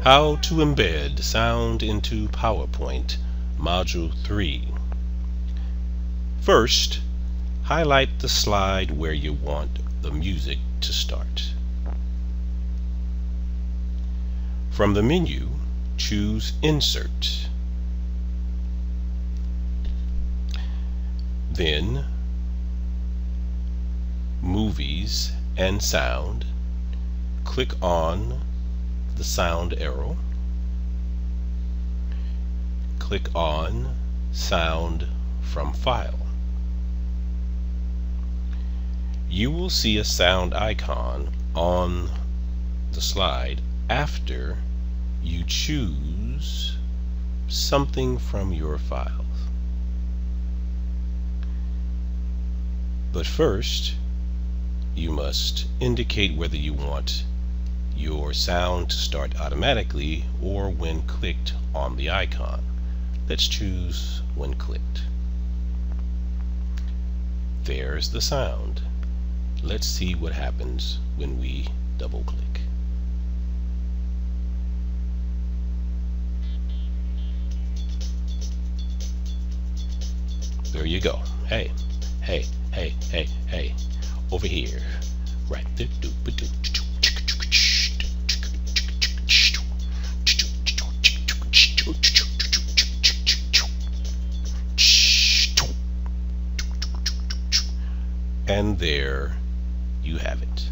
How to embed sound into PowerPoint, Module 3. First, highlight the slide where you want the music to start. From the menu, choose Insert. Then, Movies and Sound. Click on the sound arrow. Click on Sound from File. You will see a sound icon on the slide after you choose something from your files. But first, you must indicate whether you want your sound to start automatically or when clicked on the icon. Let's choose when clicked. There's the sound. Let's see what happens when we double click. There you go. Hey, hey, hey, hey, hey. Over here. Right there. And there you have it.